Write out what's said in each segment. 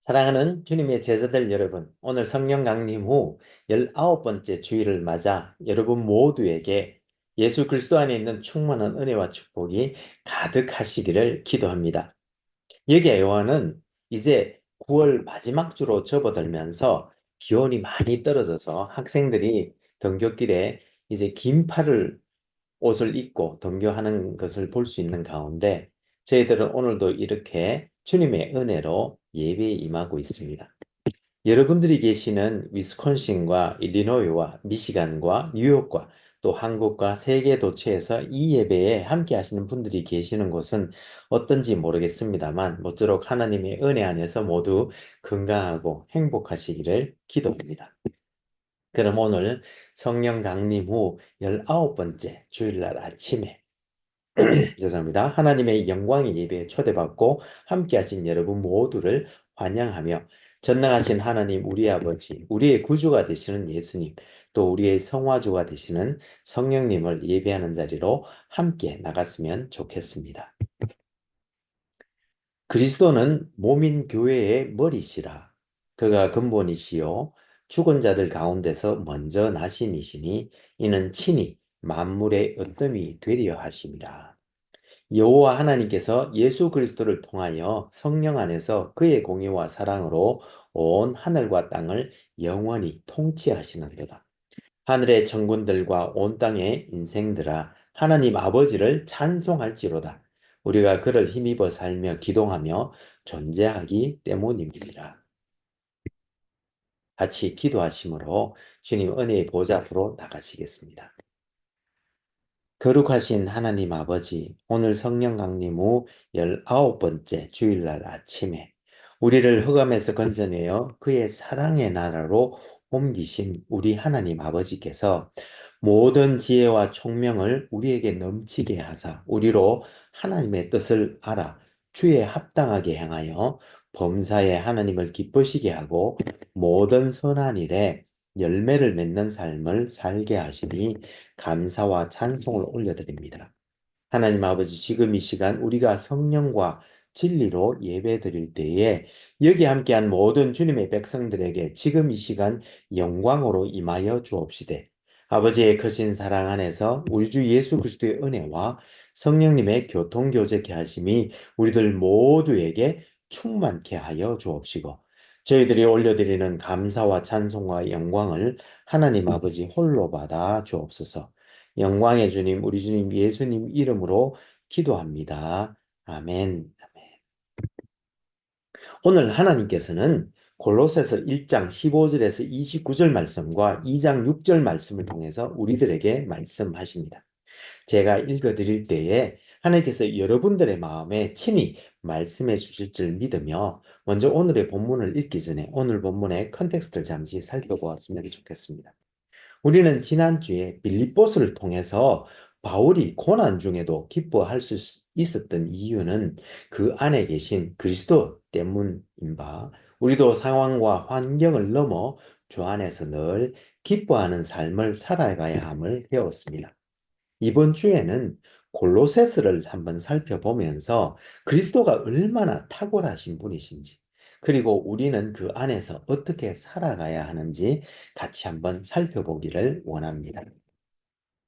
사랑하는 주님의 제자들 여러분, 오늘 성령 강림 후 19번째 주일을 맞아 여러분 모두에게 예수 그리스도 안에 있는 충만한 은혜와 축복이 가득하시기를 기도합니다. 여기에 요한은 이제 9월 마지막 주로 접어들면서 기온이 많이 떨어져서 학생들이 등교길에 이제 옷을 입고 등교하는 것을 볼 수 있는 가운데 저희들은 오늘도 이렇게 주님의 은혜로 예배에 임하고 있습니다. 여러분들이 계시는 위스콘신과 일리노이와 미시간과 뉴욕과 또 한국과 세계 도처에서 이 예배에 함께 하시는 분들이 계시는 곳은 어떤지 모르겠습니다만 모쪼록 하나님의 은혜 안에서 모두 건강하고 행복하시기를 기도합니다. 그럼 오늘 성령 강림 후 19번째 주일날 아침에 죄송합니다. 하나님의 영광의 예배에 초대받고 함께 하신 여러분 모두를 환영하며 전능하신 하나님 우리 아버지, 우리의 구주가 되시는 예수님, 또 우리의 성화주가 되시는 성령님을 예배하는 자리로 함께 나갔으면 좋겠습니다. 그리스도는 몸인 교회의 머리시라. 그가 근본이시요 죽은 자들 가운데서 먼저 나신 이시니 이는 친히 만물의 으뜸이 되려 하심이라. 여호와 하나님께서 예수 그리스도를 통하여 성령 안에서 그의 공의와 사랑으로 온 하늘과 땅을 영원히 통치하시는도다. 하늘의 천군들과 온 땅의 인생들아 하나님 아버지를 찬송할지로다. 우리가 그를 힘입어 살며 기동하며 존재하기 때문입니다. 같이 기도하심으로 주님 은혜의 보좌 앞으로 나가시겠습니다. 거룩하신 하나님 아버지, 오늘 성령 강림 후 19번째 주일날 아침에 우리를 흑암에서 건져내어 그의 사랑의 나라로 옮기신 우리 하나님 아버지께서 모든 지혜와 총명을 우리에게 넘치게 하사 우리로 하나님의 뜻을 알아 주에 합당하게 행하여 범사에 하나님을 기쁘시게 하고 모든 선한 일에 열매를 맺는 삶을 살게 하시니 감사와 찬송을 올려드립니다. 하나님 아버지, 지금 이 시간 우리가 성령과 진리로 예배 드릴 때에 여기 함께한 모든 주님의 백성들에게 지금 이 시간 영광으로 임하여 주옵시되 아버지의 크신 사랑 안에서 우리 주 예수 그리스도의 은혜와 성령님의 교통교제케 하심이 우리들 모두에게 충만케 하여 주옵시고 저희들이 올려드리는 감사와 찬송과 영광을 하나님 아버지 홀로 받아 주옵소서. 영광의 주님, 우리 주님 예수님 이름으로 기도합니다. 아멘. 오늘 하나님께서는 골로새서 1장 15절에서 29절 말씀과 2장 6절 말씀을 통해서 우리들에게 말씀하십니다. 제가 읽어드릴 때에 하나님께서 여러분들의 마음에 친히 말씀해 주실 줄 믿으며 먼저 오늘의 본문을 읽기 전에 오늘 본문의 컨텍스트를 잠시 살펴보았으면 좋겠습니다. 우리는 지난주에 빌립보서를 통해서 바울이 고난 중에도 기뻐할 수 있었던 이유는 그 안에 계신 그리스도 때문인 바 우리도 상황과 환경을 넘어 주 안에서 늘 기뻐하는 삶을 살아가야 함을 배웠습니다. 이번 주에는 골로새서를 한번 살펴보면서 그리스도가 얼마나 탁월하신 분이신지 그리고 우리는 그 안에서 어떻게 살아가야 하는지 같이 한번 살펴보기를 원합니다.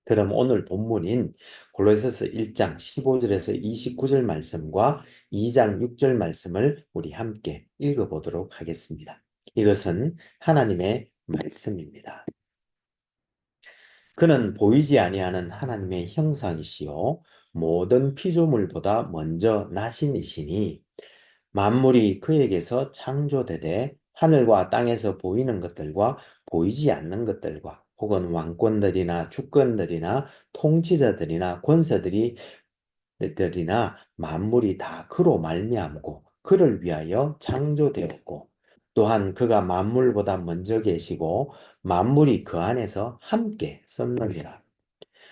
그럼 오늘 본문인 골로새서 1장 15절에서 29절 말씀과 2장 6절 말씀을 우리 함께 읽어보도록 하겠습니다. 이것은 하나님의 말씀입니다. 그는 보이지 아니하는 하나님의 형상이시요 모든 피조물보다 먼저 나신 이시니 만물이 그에게서 창조되되 하늘과 땅에서 보이는 것들과 보이지 않는 것들과 혹은 왕권들이나 주권들이나 통치자들이나 권세들이 들이나 만물이 다 그로 말미암고 그를 위하여 창조되었고 또한 그가 만물보다 먼저 계시고 만물이 그 안에서 함께 섰느니라.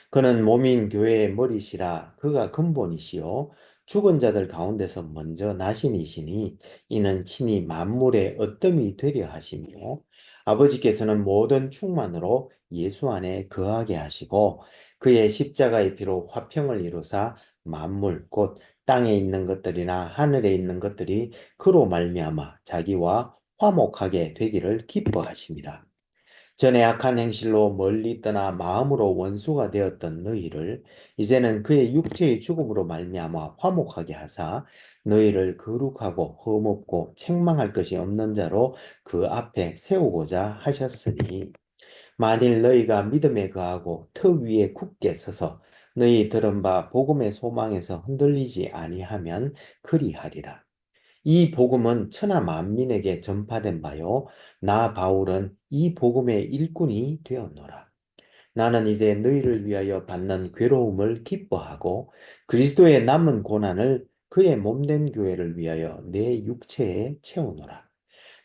그는 몸인 교회의 머리시라 그가 근본이시요 죽은 자들 가운데서 먼저 나신 이시니 이는 친히 만물의 어뜸이 되려 하시며 아버지께서는 모든 충만으로 예수 안에 거하게 하시고 그의 십자가의 피로 화평을 이루사 만물 곧 땅에 있는 것들이나 하늘에 있는 것들이 그로 말미암아 자기와 화목하게 되기를 기뻐하심이라. 전에 악한 행실로 멀리 떠나 마음으로 원수가 되었던 너희를 이제는 그의 육체의 죽음으로 말미암아 화목하게 하사 너희를 거룩하고 흠없고 책망할 것이 없는 자로 그 앞에 세우고자 하셨으니, 만일 너희가 믿음에 거하고 턱 위에 굳게 서서 너희 들은 바 복음의 소망에서 흔들리지 아니하면 그리하리라. 이 복음은 천하 만민에게 전파된 바요, 나 바울은 이 복음의 일꾼이 되었노라. 나는 이제 너희를 위하여 받는 괴로움을 기뻐하고 그리스도의 남은 고난을 그의 몸된 교회를 위하여 내 육체에 채우노라.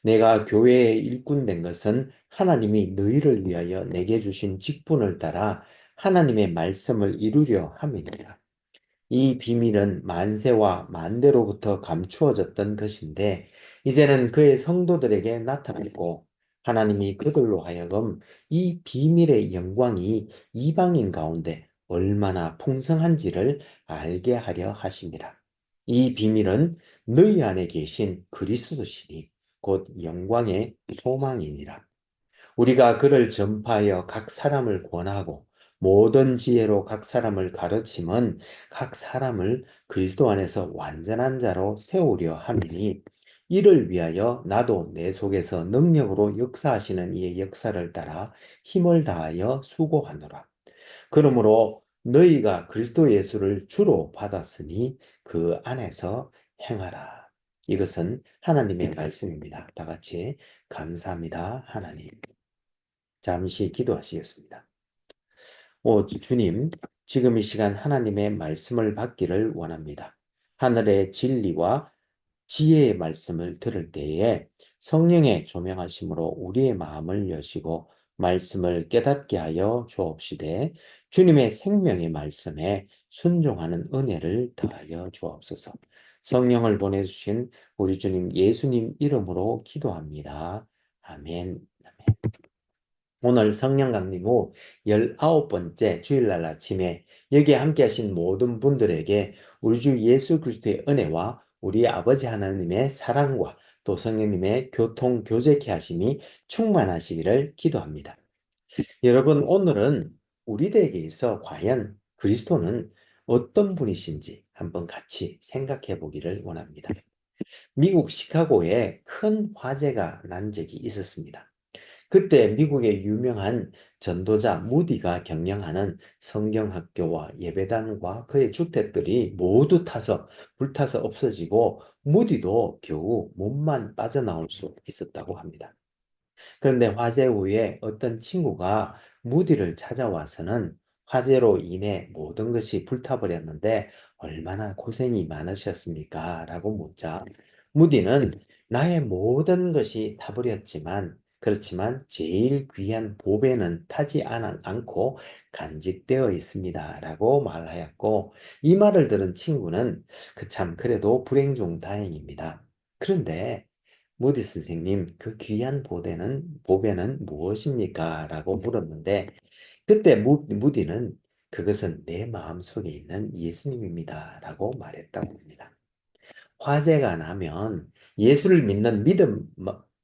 내가 교회의 일꾼 된 것은 하나님이 너희를 위하여 내게 주신 직분을 따라 하나님의 말씀을 이루려 함이니라. 이 비밀은 만세와 만대로부터 감추어졌던 것인데 이제는 그의 성도들에게 나타났고, 하나님이 그들로 하여금 이 비밀의 영광이 이방인 가운데 얼마나 풍성한지를 알게 하려 하심이라. 이 비밀은 너희 안에 계신 그리스도시니 곧 영광의 소망이니라. 우리가 그를 전파하여 각 사람을 권하고 모든 지혜로 각 사람을 가르침은 각 사람을 그리스도 안에서 완전한 자로 세우려 함이니, 이를 위하여 나도 내 속에서 능력으로 역사하시는 이의 역사를 따라 힘을 다하여 수고하노라. 그러므로 너희가 그리스도 예수를 주로 받았으니 그 안에서 행하라. 이것은 하나님의 말씀입니다. 다 같이 감사합니다, 하나님. 잠시 기도하시겠습니다. 주님, 지금 이 시간 하나님의 말씀을 받기를 원합니다. 하늘의 진리와 지혜의 말씀을 들을 때에 성령의 조명하심으로 우리의 마음을 여시고 말씀을 깨닫게 하여 주옵시되, 주님의 생명의 말씀에 순종하는 은혜를 더하여 주옵소서. 성령을 보내주신 우리 주님 예수님 이름으로 기도합니다. 아멘. 오늘 성령 강림 후 19번째 주일날 아침에 여기에 함께 하신 모든 분들에게 우리 주 예수 그리스도의 은혜와 우리 아버지 하나님의 사랑과 또 성령님의 교통 교제케 하심이 충만하시기를 기도합니다. 여러분, 오늘은 우리들에게 있어 과연 그리스도는 어떤 분이신지 한번 같이 생각해 보기를 원합니다. 미국 시카고에 큰 화재가 난 적이 있었습니다. 그때 미국의 유명한 전도자 무디가 경영하는 성경학교와 예배당과 그의 주택들이 모두 불타서 없어지고 무디도 겨우 몸만 빠져나올 수 있었다고 합니다. 그런데 화재 후에 어떤 친구가 무디를 찾아와서는 화재로 인해 모든 것이 불타버렸는데 얼마나 고생이 많으셨습니까? 라고 묻자, 무디는 나의 모든 것이 타버렸지만 그렇지만 제일 귀한 보배는 타지 않고 간직되어 있습니다. 라고 말하였고, 이 말을 들은 친구는 참 그래도 불행 중 다행입니다. 그런데 무디 선생님, 그 귀한 보배는 무엇입니까? 라고 물었는데, 그때 무디는 그것은 내 마음속에 있는 예수님입니다. 라고 말했다고 합니다. 화재가 나면 예수를 믿는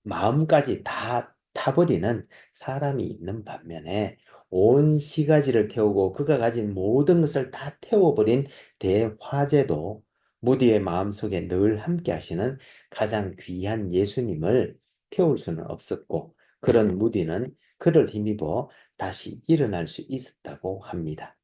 마음까지 다 타버리는 사람이 있는 반면에 온 시가지를 태우고 그가 가진 모든 것을 다 태워버린 대화재도 무디의 마음속에 늘 함께 하시는 가장 귀한 예수님을 태울 수는 없었고, 그런 무디는 그를 힘입어 다시 일어날 수 있었다고 합니다.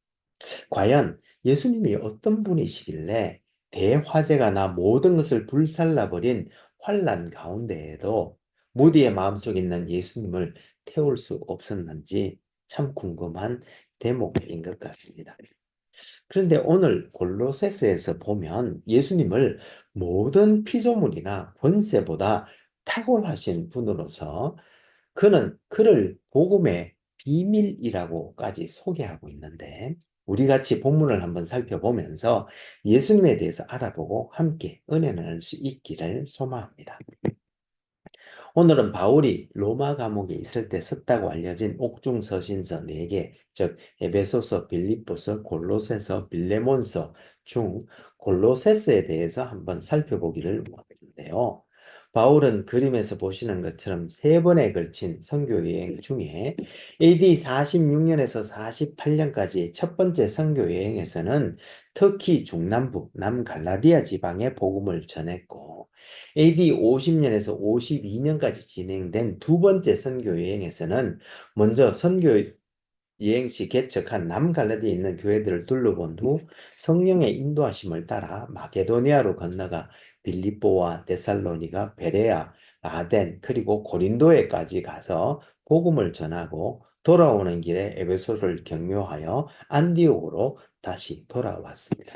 과연 예수님이 어떤 분이시길래 대화재가 나 모든 것을 불살라버린 환난 가운데에도 무디의 마음속에 있는 예수님을 태울 수 없었는지 참 궁금한 대목인 것 같습니다. 그런데 오늘 골로새서에서 보면 예수님을 모든 피조물이나 권세보다 탁월하신 분으로서 그를 복음의 비밀이라고까지 소개하고 있는데, 우리 같이 본문을 한번 살펴보면서 예수님에 대해서 알아보고 함께 은혜 나눌 수 있기를 소망합니다. 오늘은 바울이 로마 감옥에 있을 때 썼다고 알려진 옥중 서신서 4개, 즉 에베소서, 빌립보서, 골로새서, 빌레몬서 중 골로새서에 대해서 한번 살펴보기를 원하는데요. 바울은 그림에서 보시는 것처럼 3번에 걸친 선교 여행 중에 AD 46년에서 48년까지 첫 번째 선교 여행에서는 터키 중남부 남갈라디아 지방에 복음을 전했고, AD 50년에서 52년까지 진행된 두 번째 선교 여행에서는 먼저 선교 여행 시 개척한 남갈라디아에 있는 교회들을 둘러본 후 성령의 인도하심을 따라 마게도니아로 건너가 빌립보와 데살로니가, 베레아, 아덴, 그리고 고린도에까지 가서 복음을 전하고 돌아오는 길에 에베소를 경유하여 안디옥으로 다시 돌아왔습니다.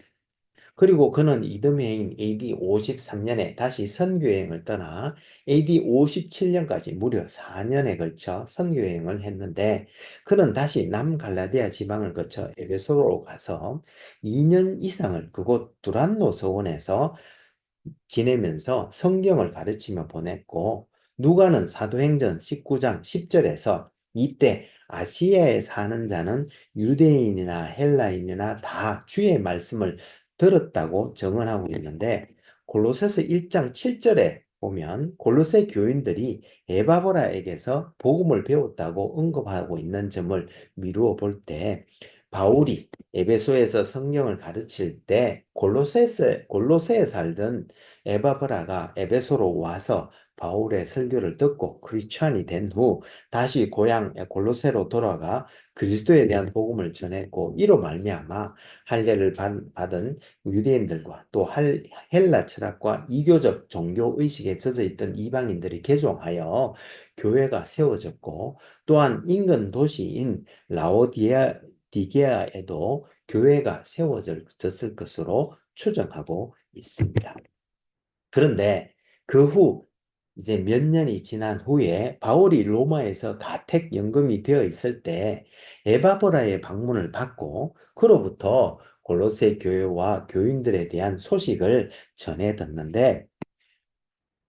그리고 그는 이듬해인 AD 53년에 다시 선교여행을 떠나 AD 57년까지 무려 4년에 걸쳐 선교여행을 했는데, 그는 다시 남갈라디아 지방을 거쳐 에베소로 가서 2년 이상을 그곳 두란노 서원에서 지내면서 성경을 가르치며 보냈고, 누가는 사도행전 19장 10절에서 이때 아시아에 사는 자는 유대인이나 헬라인이나 다 주의 말씀을 들었다고 증언하고 있는데, 골로새서 1장 7절에 보면 골로새 교인들이 에바브라에게서 복음을 배웠다고 언급하고 있는 점을 미루어 볼 때, 바울이 에베소에서 성경을 가르칠 때 골로새에 살던 에바브라가 에베소로 와서 바울의 설교를 듣고 크리스찬이 된 후 다시 고향 골로새로 돌아가 그리스도에 대한 복음을 전했고, 이로 말미암아 할례를 받은 유대인들과 또 헬라 철학과 이교적 종교 의식에 젖어 있던 이방인들이 개종하여 교회가 세워졌고, 또한 인근 도시인 라오디게아에도 교회가 세워졌을 것으로 추정하고 있습니다. 그런데 그 후 이제 몇 년이 지난 후에 바울이 로마에서 가택 연금이 되어 있을 때 에바브라의 방문을 받고 그로부터 골로새 교회와 교인들에 대한 소식을 전해 듣는데,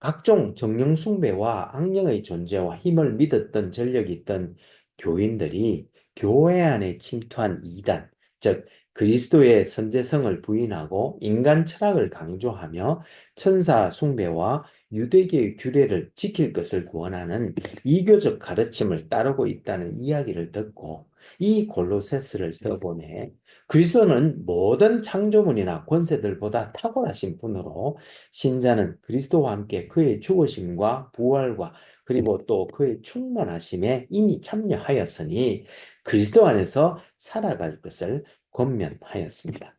각종 정령 숭배와 악령의 존재와 힘을 믿었던 전력이 있던 교인들이 교회 안에 침투한 이단, 즉 그리스도의 선제성을 부인하고 인간 철학을 강조하며 천사 숭배와 유대계의 규례를 지킬 것을 구원하는 이교적 가르침을 따르고 있다는 이야기를 듣고 이 골로새서를 써보내 그리스도는 모든 창조물이나 권세들보다 탁월하신 분으로 신자는 그리스도와 함께 그의 죽으심과 부활과 그리고 또 그의 충만하심에 이미 참여하였으니 그리스도 안에서 살아갈 것을 권면하였습니다.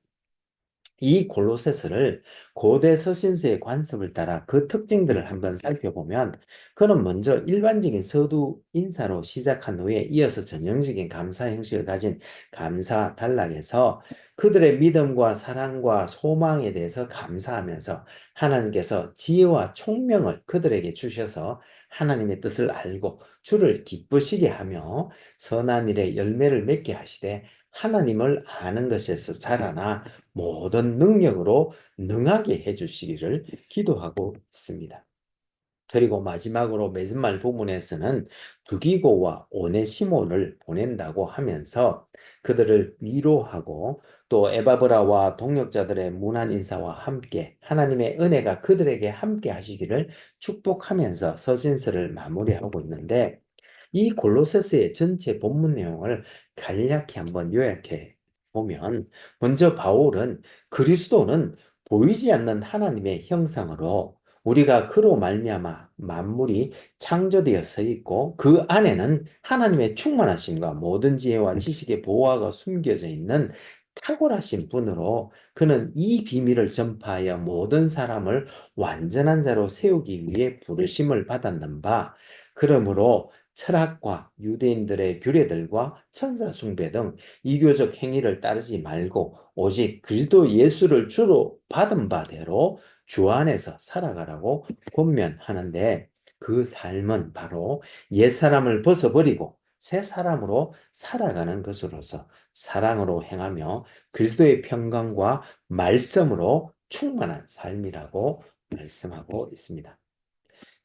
이 골로새서를 고대 서신서의 관습을 따라 그 특징들을 한번 살펴보면, 그는 먼저 일반적인 서두 인사로 시작한 후에 이어서 전형적인 감사 형식을 가진 감사 단락에서 그들의 믿음과 사랑과 소망에 대해서 감사하면서 하나님께서 지혜와 총명을 그들에게 주셔서 하나님의 뜻을 알고 주를 기쁘시게 하며 선한 일에 열매를 맺게 하시되 하나님을 아는 것에서 자라나 모든 능력으로 능하게 해주시기를 기도하고 있습니다. 그리고 마지막으로 마지막 부분에서는 두기고와 오네시모를 보낸다고 하면서 그들을 위로하고 또 에바브라와 동역자들의 문안 인사와 함께 하나님의 은혜가 그들에게 함께 하시기를 축복하면서 서신서를 마무리하고 있는데, 이 골로새서의 전체 본문 내용을 간략히 한번 요약해 보면, 먼저 바울은 그리스도는 보이지 않는 하나님의 형상으로 우리가 그로 말미암아 만물이 창조되어 서 있고 그 안에는 하나님의 충만하심과 모든 지혜와 지식의 보화가 숨겨져 있는 탁월하신 분으로, 그는 이 비밀을 전파하여 모든 사람을 완전한 자로 세우기 위해 부르심을 받았는 바, 그러므로 철학과 유대인들의 규례들과 천사 숭배 등 이교적 행위를 따르지 말고 오직 그리스도 예수를 주로 받은 바대로 주 안에서 살아가라고 권면하는데, 그 삶은 바로 옛사람을 벗어버리고 새 사람으로 살아가는 것으로서 사랑으로 행하며 그리스도의 평강과 말씀으로 충만한 삶이라고 말씀하고 있습니다.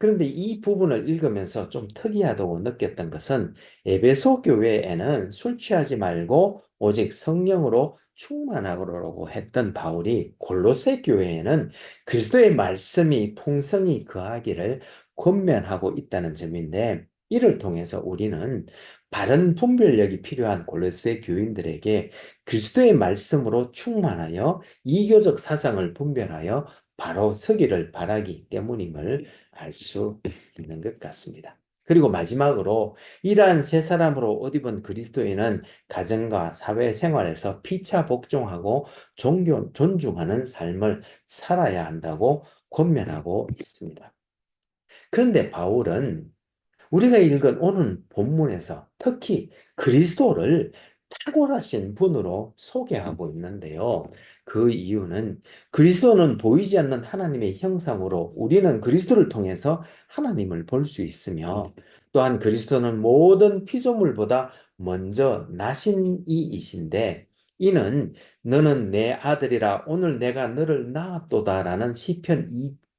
그런데 이 부분을 읽으면서 좀 특이하다고 느꼈던 것은 에베소 교회에는 술 취하지 말고 오직 성령으로 충만하라고 했던 바울이 골로새 교회에는 그리스도의 말씀이 풍성히 거하기를 권면하고 있다는 점인데, 이를 통해서 우리는 바른 분별력이 필요한 골로새 교인들에게 그리스도의 말씀으로 충만하여 이교적 사상을 분별하여 바로 서기를 바라기 때문임을 알 수 있는 것 같습니다. 그리고 마지막으로 이러한 새 사람으로 옷 입은 그리스도인은 가정과 사회생활에서 피차 복종하고 존중하는 삶을 살아야 한다고 권면하고 있습니다. 그런데 바울은 우리가 읽은 오늘 본문에서 특히 그리스도를 탁월하신 분으로 소개하고 있는데요. 그 이유는 그리스도는 보이지 않는 하나님의 형상으로 우리는 그리스도를 통해서 하나님을 볼 수 있으며, 또한 그리스도는 모든 피조물보다 먼저 나신 이이신데, 이는 너는 내 아들이라 오늘 내가 너를 낳았도다라는 시편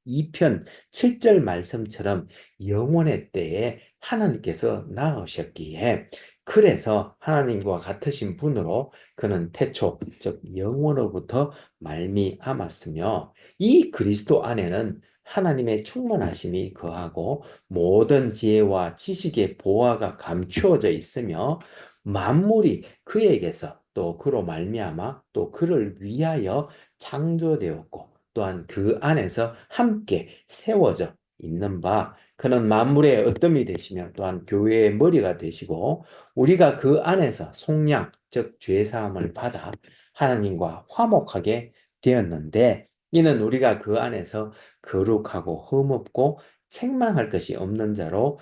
2편 7절 말씀처럼 영원의 때에 하나님께서 낳으셨기에, 그래서 하나님과 같으신 분으로 그는 태초 즉 영원으로부터 말미암았으며, 이 그리스도 안에는 하나님의 충만하심이 거하고 모든 지혜와 지식의 보화가 감추어져 있으며, 만물이 그에게서 또 그로 말미암아 또 그를 위하여 창조되었고, 또한 그 안에서 함께 세워져 있는 바, 그는 만물의 어뜸이 되시며 또한 교회의 머리가 되시고, 우리가 그 안에서 속량 즉 죄사함을 받아 하나님과 화목하게 되었는데, 이는 우리가 그 안에서 거룩하고 흠없고 책망할 것이 없는 자로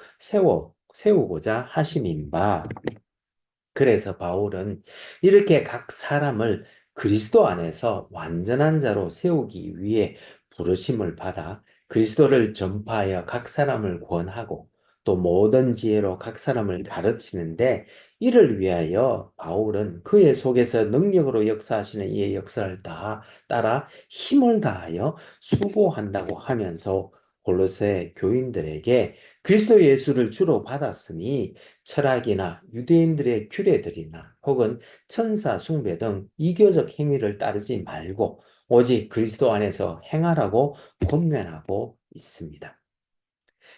세우고자 하심인 바, 그래서 바울은 이렇게 각 사람을 그리스도 안에서 완전한 자로 세우기 위해 부르심을 받아 그리스도를 전파하여 각 사람을 구원하고 또 모든 지혜로 각 사람을 가르치는데, 이를 위하여 바울은 그의 속에서 능력으로 역사하시는 이의 역사를 따라 힘을 다하여 수고한다고 하면서 골로새 교인들에게 그리스도 예수를 주로 받았으니 철학이나 유대인들의 규례들이나 혹은 천사 숭배 등 이교적 행위를 따르지 말고 오직 그리스도 안에서 행하라고 권면하고 있습니다.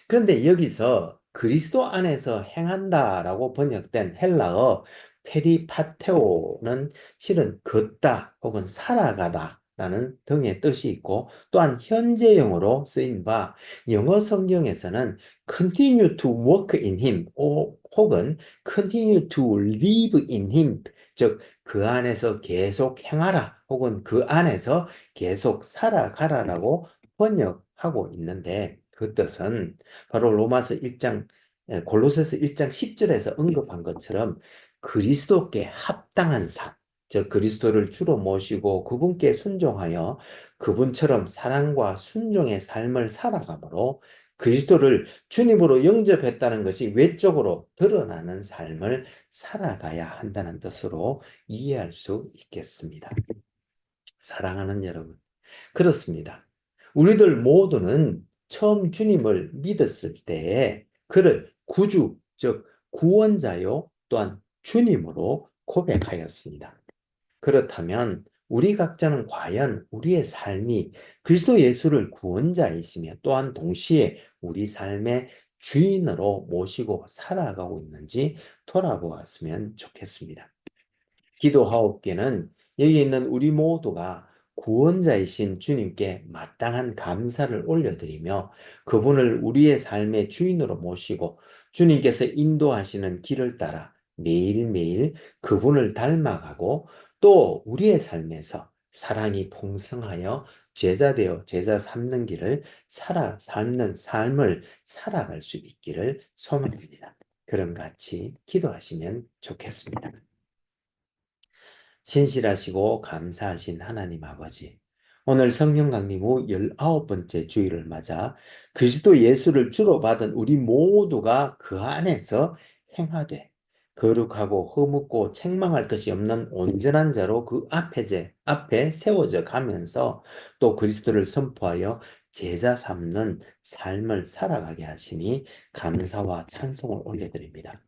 그런데 여기서 그리스도 안에서 행한다라고 번역된 헬라어 페리파테오는 실은 걷다 혹은 살아가다 라는 등의 뜻이 있고, 또한 현재형으로 쓰인 바 영어 성경에서는 continue to work in him 혹은 continue to live in him, 즉 그 안에서 계속 행하라 혹은 그 안에서 계속 살아가라라고 번역하고 있는데, 그 뜻은 바로 로마서 1장, 골로새서 1장 10절에서 언급한 것처럼 그리스도께 합당한 삶, 즉 그리스도를 주로 모시고 그분께 순종하여 그분처럼 사랑과 순종의 삶을 살아가므로 그리스도를 주님으로 영접했다는 것이 외적으로 드러나는 삶을 살아가야 한다는 뜻으로 이해할 수 있겠습니다. 사랑하는 여러분, 그렇습니다. 우리들 모두는 처음 주님을 믿었을 때에 그를 구주, 즉 구원자요 또한 주님으로 고백하였습니다. 그렇다면 우리 각자는 과연 우리의 삶이 그리스도 예수를 구원자이시며 또한 동시에 우리 삶의 주인으로 모시고 살아가고 있는지 돌아보았으면 좋겠습니다. 기도하옵기는 여기 있는 우리 모두가 구원자이신 주님께 마땅한 감사를 올려드리며 그분을 우리의 삶의 주인으로 모시고 주님께서 인도하시는 길을 따라 매일매일 그분을 닮아가고, 또 우리의 삶에서 사랑이 풍성하여 제자 되어 제자 삼는 길을 삶는 삶을 살아갈 수 있기를 소망합니다. 그럼 같이 기도하시면 좋겠습니다. 신실하시고 감사하신 하나님 아버지, 오늘 성령 강림 후 19번째 주일을 맞아 그리스도 예수를 주로 받은 우리 모두가 그 안에서 행하되 거룩하고 허묻고 책망할 것이 없는 온전한 자로 그 앞에 세워져 가면서 또 그리스도를 선포하여 제자 삼는 삶을 살아가게 하시니 감사와 찬송을 올려드립니다.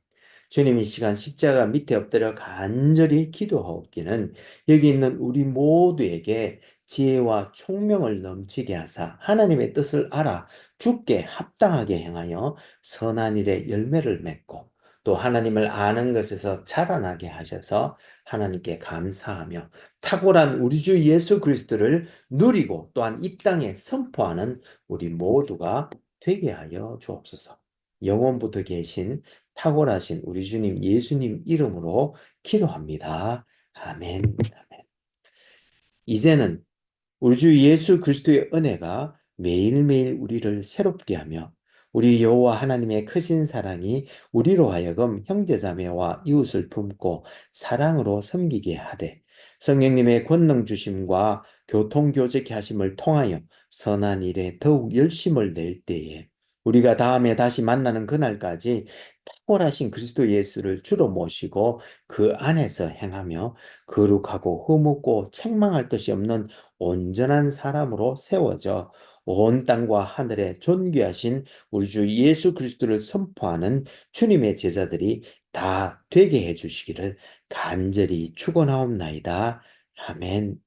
주님, 이 시간 십자가 밑에 엎드려 간절히 기도하옵기는 여기 있는 우리 모두에게 지혜와 총명을 넘치게 하사 하나님의 뜻을 알아 주께 합당하게 행하여 선한 일에 열매를 맺고 또 하나님을 아는 것에서 자라나게 하셔서 하나님께 감사하며 탁월한 우리 주 예수 그리스도를 누리고 또한 이 땅에 선포하는 우리 모두가 되게 하여 주옵소서. 영원부터 계신 탁월하신 우리 주님 예수님 이름으로 기도합니다. 아멘. 아멘. 이제는 우리 주 예수 그리스도의 은혜가 매일매일 우리를 새롭게 하며 우리 여호와 하나님의 크신 사랑이 우리로 하여금 형제자매와 이웃을 품고 사랑으로 섬기게 하되 성령님의 권능 주심과 교통교제케 하심을 통하여 선한 일에 더욱 열심을 낼 때에 우리가 다음에 다시 만나는 그날까지 탁월하신 그리스도 예수를 주로 모시고 그 안에서 행하며 거룩하고 흠없고 책망할 것이 없는 온전한 사람으로 세워져 온 땅과 하늘에 존귀하신 우리 주 예수 그리스도를 선포하는 주님의 제자들이 다 되게 해주시기를 간절히 축원하옵나이다. 아멘.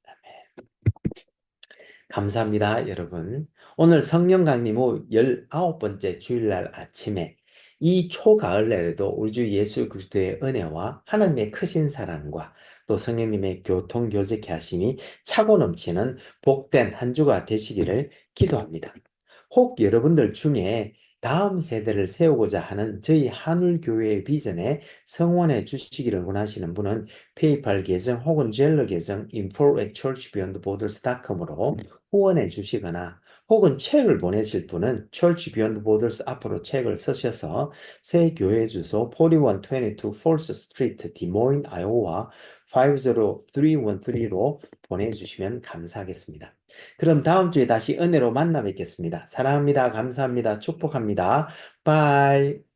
감사합니다, 여러분. 오늘 성령 강림 후 19번째 주일날 아침에 이 초가을날에도 우리 주 예수 그리스도의 은혜와 하나님의 크신 사랑과 또 성령님의 교통교제케 하심이 차고 넘치는 복된 한 주가 되시기를 기도합니다. 혹 여러분들 중에 다음 세대를 세우고자 하는 저희 한울교회의 비전에 성원해 주시기를 원하시는 분은 페이팔 계정 혹은 젤러 계정 info@churchbeyondborders.com으로 후원해 주시거나 혹은 책을 보내실 분은 Church Beyond Borders 앞으로 책을 쓰셔서 새 교회 주소 4122 Fourth Street, 디모인, 아이오와 50313로 보내주시면 감사하겠습니다. 그럼 다음 주에 다시 은혜로 만나 뵙겠습니다. 사랑합니다. 감사합니다. 축복합니다. 바이.